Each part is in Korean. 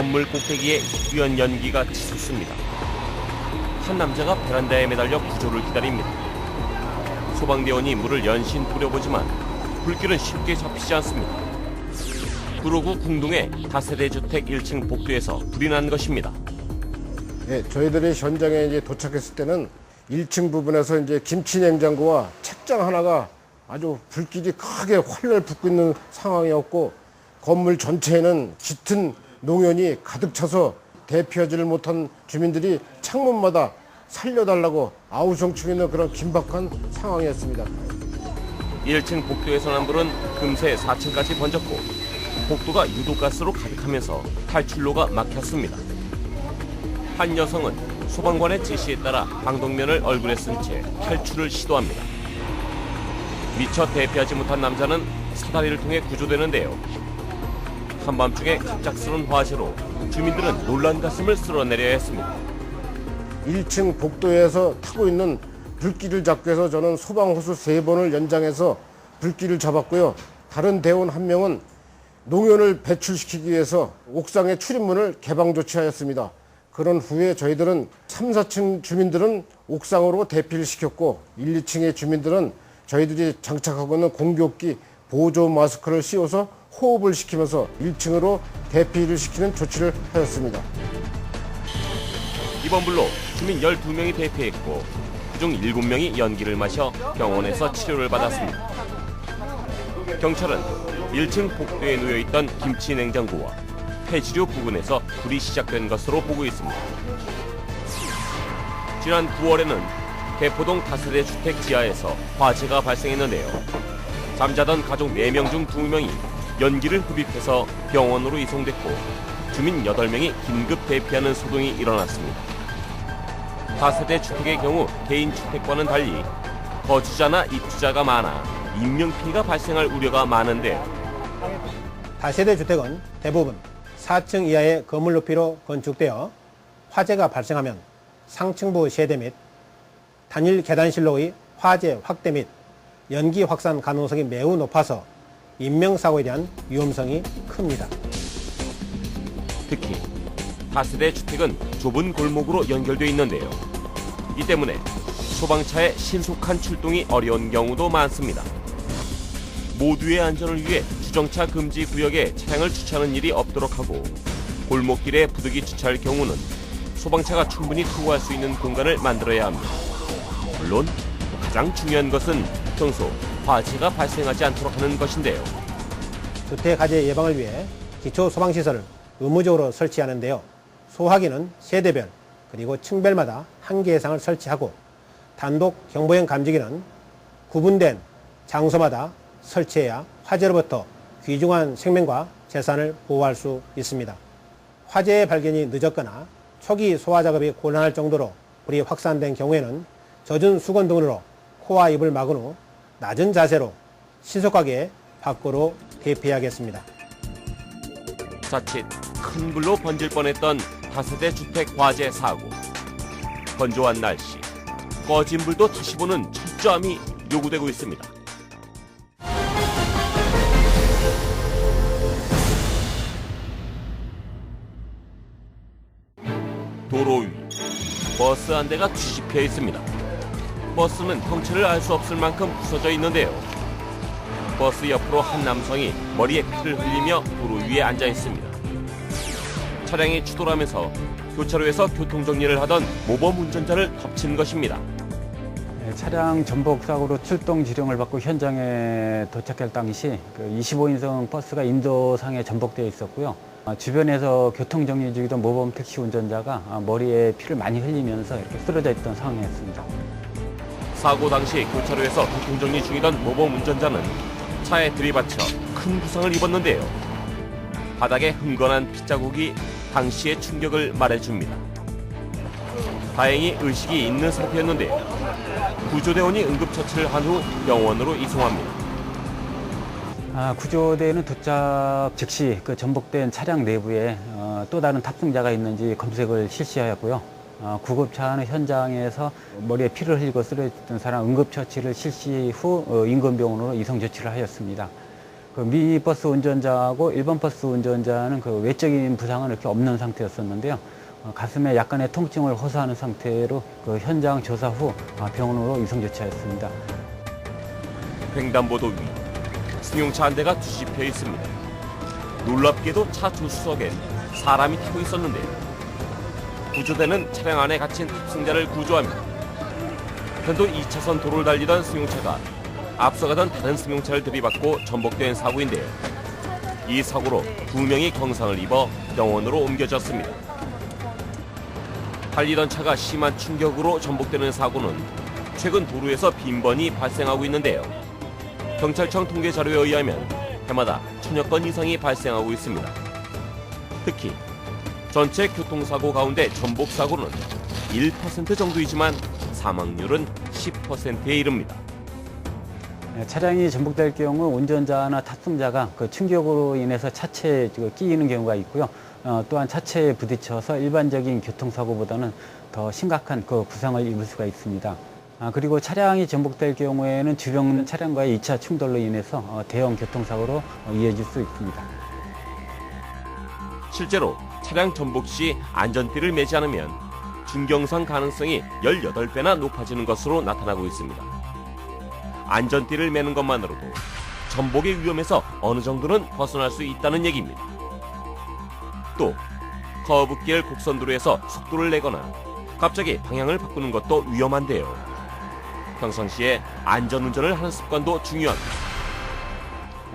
건물 꼭대기에 희귀한 연기가 치솟습니다. 한 남자가 베란다에 매달려 구조를 기다립니다. 소방대원이 물을 연신 뿌려보지만 불길은 쉽게 잡히지 않습니다. 구로구 궁동의 다세대 주택 1층 복도에서 불이 난 것입니다. 네, 저희들이 현장에 이제 도착했을 때는 1층 부분에서 이제 김치 냉장고와 책장 하나가 아주 불길이 크게 활활 붙고 있는 상황이었고, 건물 전체에는 짙은 농연이 가득 차서 대피하지를 못한 주민들이 창문마다 살려달라고 아우성충이는 그런 긴박한 상황이었습니다. 1층 복도에서 난 불은 금세 4층까지 번졌고 복도가 유독가스로 가득하면서 탈출로가 막혔습니다. 한 여성은 소방관의 지시에 따라 방독면을 얼굴에 쓴 채 탈출을 시도합니다. 미처 대피하지 못한 남자는 사다리를 통해 구조되는데요. 한밤중에 갑작스러운 화재로 주민들은 놀란 가슴을 쓸어내려야 했습니다. 1층 복도에서 타고 있는 불길을 잡기 위해서 저는 소방호수 3번을 연장해서 불길을 잡았고요. 다른 대원 한 명은 농연을 배출시키기 위해서 옥상의 출입문을 개방 조치하였습니다. 그런 후에 저희들은 3, 4층 주민들은 옥상으로 대피를 시켰고 1, 2층의 주민들은 저희들이 장착하고 있는 공기호흡기 보조 마스크를 씌워서 호흡을 시키면서 1층으로 대피를 시키는 조치를 하였습니다. 이번 불로 주민 12명이 대피했고 그중 7명이 연기를 마셔 병원에서 치료를 받았습니다. 경찰은 1층 복도에 놓여있던 김치 냉장고와 폐지류 부근에서 불이 시작된 것으로 보고 있습니다. 지난 9월에는 대포동 다세대 주택 지하에서 화재가 발생했는데요. 잠자던 가족 4명 중 2명이 연기를 흡입해서 병원으로 이송됐고 주민 8명이 긴급 대피하는 소동이 일어났습니다. 다세대 주택의 경우 개인 주택과는 달리 거주자나 입주자가 많아 인명피해가 발생할 우려가 많은데요. 다세대 주택은 대부분 4층 이하의 건물 높이로 건축되어 화재가 발생하면 상층부 세대 및 단일 계단실로의 화재 확대 및 연기 확산 가능성이 매우 높아서 인명사고에 대한 위험성이 큽니다. 특히 다세대 주택은 좁은 골목으로 연결되어 있는데요. 이 때문에 소방차의 신속한 출동이 어려운 경우도 많습니다. 모두의 안전을 위해 주정차 금지 구역에 차량을 주차하는 일이 없도록 하고 골목길에 부득이 주차할 경우는 소방차가 충분히 투구할 수 있는 공간을 만들어야 합니다. 물론 가장 중요한 것은 평소 화재가 발생하지 않도록 하는 것인데요. 주택 화재 예방을 위해 기초 소방시설을 의무적으로 설치하는데요. 소화기는 세대별 그리고 층별마다 1개 이상을 설치하고 단독 경보형 감지기는 구분된 장소마다 설치해야 화재로부터 귀중한 생명과 재산을 보호할 수 있습니다. 화재의 발견이 늦었거나 초기 소화 작업이 곤란할 정도로 불이 확산된 경우에는 젖은 수건 등으로 코와 입을 막은 후 낮은 자세로 신속하게 밖으로 대피해야겠습니다. 자칫 큰 불로 번질 뻔했던 다세대 주택 화재 사고. 건조한 날씨, 꺼진 불도 다시 보는 철저함이 요구되고 있습니다. 도로 위 버스 한 대가 뒤집혀 있습니다. 버스는 형체를 알 수 없을 만큼 부서져 있는데요. 버스 옆으로 한 남성이 머리에 피를 흘리며 도로 위에 앉아 있습니다. 차량이 추돌하면서 교차로에서 교통정리를 하던 모범 운전자를 덮친 것입니다. 차량 전복 사고로 출동 지령을 받고 현장에 도착할 당시 25인승 버스가 인도상에 전복되어 있었고요. 주변에서 교통정리 중이던 모범 택시 운전자가 머리에 피를 많이 흘리면서 이렇게 쓰러져 있던 상황이었습니다. 사고 당시 교차로에서 교통정리 중이던 모범 운전자는 차에 들이받쳐 큰 부상을 입었는데요. 바닥에 흥건한 핏자국이 당시의 충격을 말해줍니다. 다행히 의식이 있는 상태였는데요. 구조대원이 응급처치를 한 후 병원으로 이송합니다. 구조대는 도착 즉시 전복된 차량 내부에 또 다른 탑승자가 있는지 검색을 실시하였고요. 구급차는 현장에서 머리에 피를 흘리고 쓰러졌던 사람 응급처치를 실시 후 인근병원으로 이송 조치를 하였습니다. 그 미니버스 운전자하고 일반 버스 운전자는 그 외적인 부상은 이렇게 없는 상태였었는데요. 가슴에 약간의 통증을 호소하는 상태로 그 현장 조사 후 병원으로 이송 조치하였습니다. 횡단보도 위 승용차 한 대가 뒤집혀 있습니다. 놀랍게도 차 조수석에 사람이 타고 있었는데요. 구조대는 차량 안에 갇힌 탑승자를 구조하며 편도 2차선 도로를 달리던 승용차가 앞서가던 다른 승용차를 들이받고 전복된 사고인데요. 이 사고로 2명이 경상을 입어 병원으로 옮겨졌습니다. 달리던 차가 심한 충격으로 전복되는 사고는 최근 도로에서 빈번히 발생하고 있는데요. 경찰청 통계 자료에 의하면 해마다 1000여 건 이상이 발생하고 있습니다. 특히 전체 교통사고 가운데 전복사고는 1% 정도이지만 사망률은 10%에 이릅니다. 차량이 전복될 경우 운전자나 탑승자가 그 충격으로 인해서 차체에 끼이는 경우가 있고요. 또한 차체에 부딪혀서 일반적인 교통사고보다는 더 심각한 그 부상을 입을 수가 있습니다. 그리고 차량이 전복될 경우에는 주변 차량과의 2차 충돌로 인해서 대형 교통사고로 이어질 수 있습니다. 실제로 차량 전복 시 안전띠를 매지 않으면 중경상 가능성이 18배나 높아지는 것으로 나타나고 있습니다. 안전띠를 매는 것만으로도 전복의 위험에서 어느 정도는 벗어날 수 있다는 얘기입니다. 또 커브길 곡선도로에서 속도를 내거나 갑자기 방향을 바꾸는 것도 위험한데요. 평상시에 안전운전을 하는 습관도 중요합니다.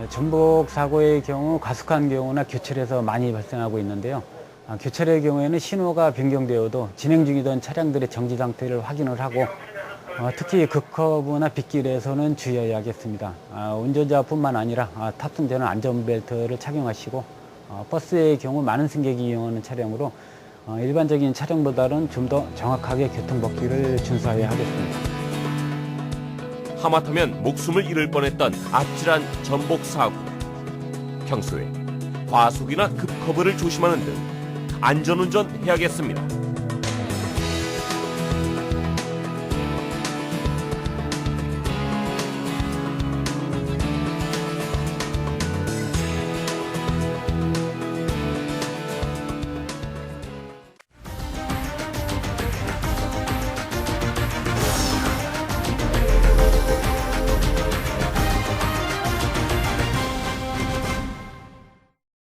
전복 사고의 경우 과속한 경우나 교차로에서 많이 발생하고 있는데요. 교차로의 경우에는 신호가 변경되어도 진행 중이던 차량들의 정지 상태를 확인을 하고 특히 급커브나 빗길에서는 주의해야겠습니다. 운전자뿐만 아니라 탑승자는 안전벨트를 착용하시고 버스의 경우 많은 승객이 이용하는 차량으로 일반적인 차량보다는 좀 더 정확하게 교통법규를 준수해야 하겠습니다. 하마터면 목숨을 잃을 뻔했던 아찔한 전복 사고. 평소에 과속이나 급커브를 조심하는 등 안전운전 해야겠습니다.